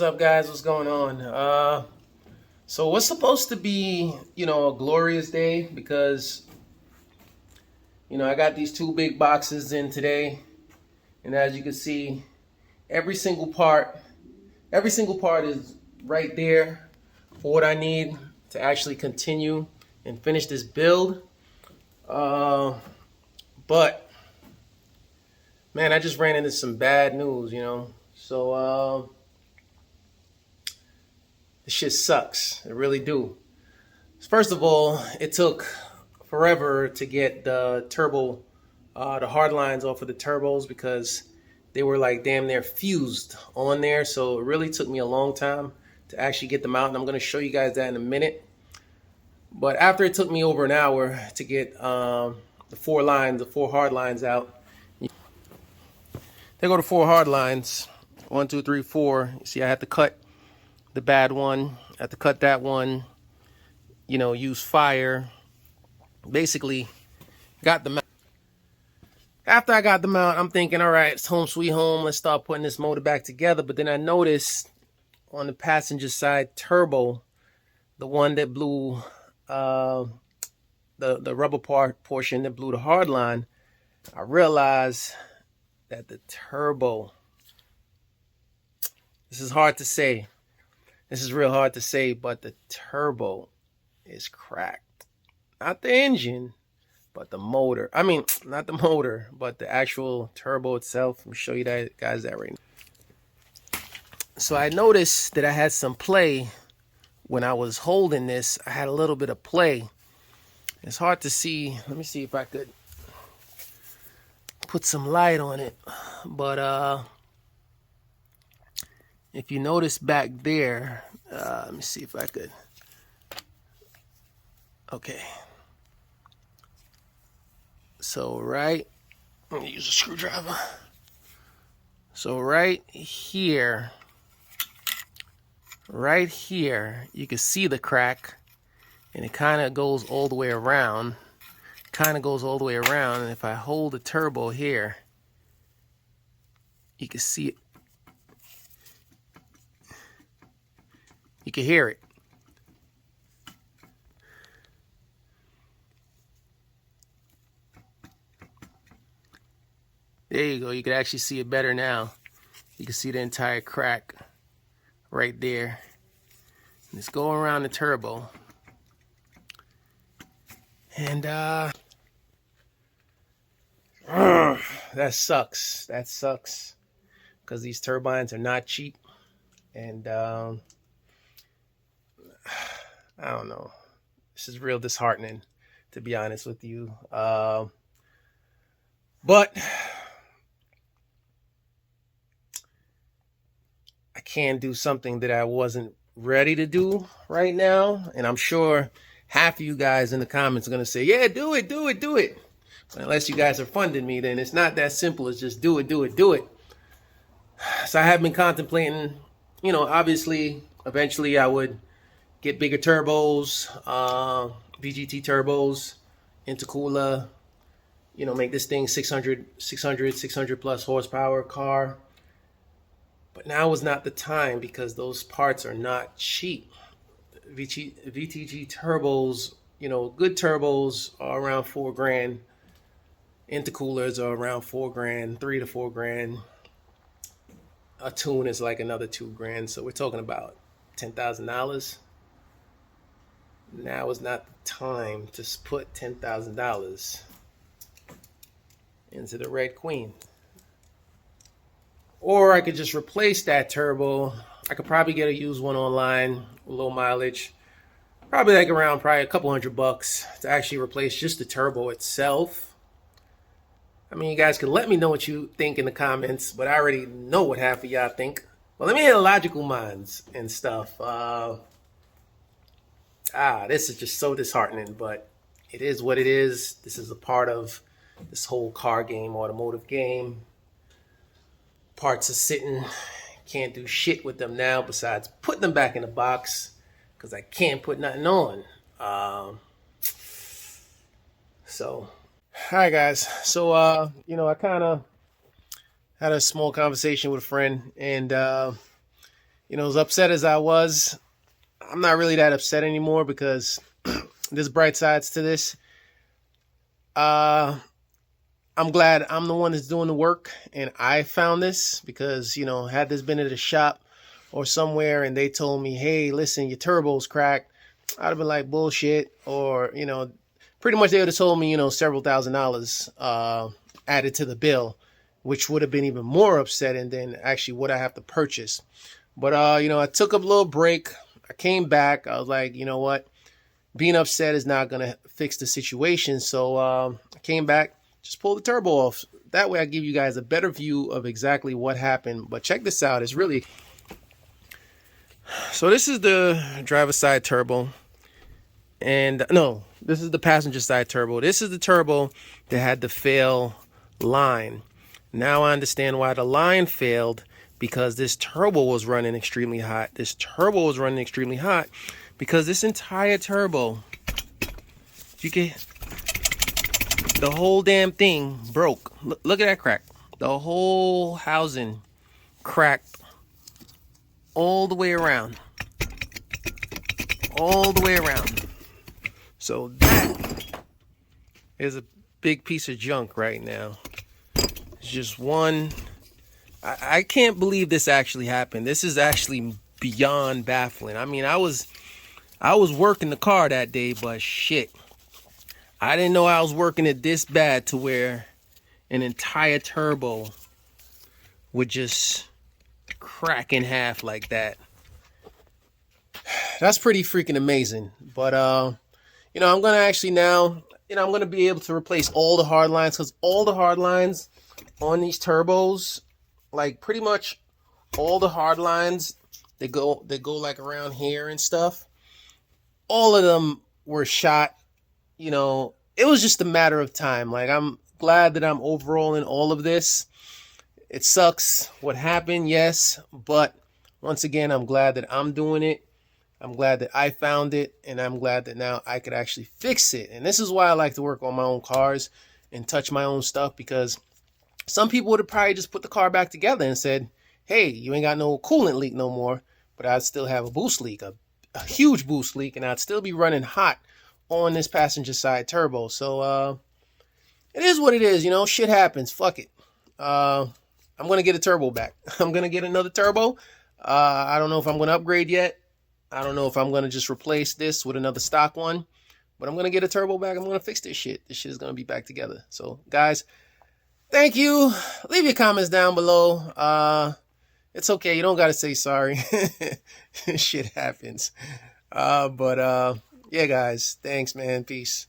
What's up, guys? What's going on? So what's supposed to be, a glorious day because, I got these two big boxes in today, and as you can see, every single part is right there for what I need to actually continue and finish this build. But man, I just ran into some bad news, So this shit sucks. It really do. First of all, it took forever to get the turbo, the hard lines off of the turbos because they were like damn near fused on there. So it really took me a long time to actually get them out, and I'm going to show you guys that in a minute. But after it took me over an hour to get the four hard lines out. There go the four hard lines. 1, 2, 3, 4. You see, I had to cut the bad one. I had to cut that one. Use fire. Basically, got them out. After I got them out, I'm thinking, all right, it's home sweet home. Let's start putting this motor back together. But then I noticed on the passenger side turbo, the one that blew the rubber portion that blew the hard line, I realized that the turbo, this is hard to say. This is real hard to say, but the turbo is cracked. Not the engine, but the motor. I mean, not the motor, but the actual turbo itself. Let me show you guys that right now. So I noticed that I had some play when I was holding this. I had a little bit of play. It's hard to see. Let me see if I could put some light on it. But if you notice back there, let me see if I could. Okay. So I'm gonna use a screwdriver. So right here, you can see the crack, and it kind of goes all the way around. And if I hold the turbo here, you can see it. You can hear it. There you go. You can actually see it better now. You can see the entire crack right there. And it's going around the turbo. And that sucks. That sucks. Because these turbines are not cheap. And I don't know. This is real disheartening, to be honest with you. But I can do something that I wasn't ready to do right now. And I'm sure half of you guys in the comments are going to say, yeah, do it. But unless you guys are funding me, then it's not that simple. It's just do it. So I have been contemplating, obviously, eventually I would get bigger turbos, VGT turbos, intercooler, make this thing 600 plus horsepower car. But now is not the time because those parts are not cheap. VTG turbos, good turbos are around $4,000. Intercoolers are around $4,000, $3,000 to $4,000. A tune is like another $2,000. So we're talking about $10,000. Now is not the time to put $10,000 into the Red Queen. Or I could just replace that turbo. I could probably get a used one online, low mileage. Probably like around a couple $100 to actually replace just the turbo itself. I mean, you guys can let me know what you think in the comments, but I already know what half of y'all think. Well, let me hit logical minds and stuff. This is just so disheartening, but it is what it is. This is a part of this whole car game, automotive game. Parts are sitting, can't do shit with them now besides putting them back in the box because I can't put nothing on. All right, guys. So, I kind of had a small conversation with a friend, and, as upset as I was, I'm not really that upset anymore because there's bright sides to this. I'm glad I'm the one that's doing the work and I found this because, had this been at a shop or somewhere and they told me, hey, listen, your turbo's cracked, I'd have been like, bullshit. Or, pretty much they would have told me, several $1,000s added to the bill, which would have been even more upsetting than actually what I have to purchase. But, I took a little break. I came back. I was like, you know what? Being upset is not going to fix the situation. So I came back, just pull the turbo off. That way I give you guys a better view of exactly what happened. But check this out. It's really... So this is the driver's side turbo. And no, this is the passenger side turbo. This is the turbo that had the fail line. Now I understand why the line failed, because this turbo was running extremely hot. This turbo was running extremely hot because this entire turbo, you can, the whole damn thing broke. Look at that crack. The whole housing cracked all the way around. All the way around. So that is a big piece of junk right now. It's just one. I can't believe this actually happened. This is actually beyond baffling. I mean, I was working the car that day, but shit, I didn't know I was working it this bad to where an entire turbo would just crack in half like that. That's pretty freaking amazing. But I'm gonna actually now, I'm gonna be able to replace all the hard lines, because all the hard lines on these turbos, like pretty much all the hard lines, they go like around here and stuff. All of them were shot. It was just a matter of time. Like, I'm glad that I'm overhauling all of this. It sucks what happened, yes, but once again, I'm glad that I'm doing it. I'm glad that I found it, and I'm glad that now I could actually fix it. And this is why I like to work on my own cars and touch my own stuff, because some people would have probably just put the car back together and said, hey, you ain't got no coolant leak no more, but I'd still have a boost leak, a huge boost leak, and I'd still be running hot on this passenger side turbo. So it is what it is, shit happens. Fuck it. I'm going to get a turbo back. I'm going to get another turbo. I don't know if I'm going to upgrade yet. I don't know if I'm going to just replace this with another stock one, but I'm going to get a turbo back. I'm going to fix this shit. This shit is going to be back together. So guys, thank you. Leave your comments down below. It's okay. You don't got to say sorry. Shit happens. Yeah, guys. Thanks, man. Peace.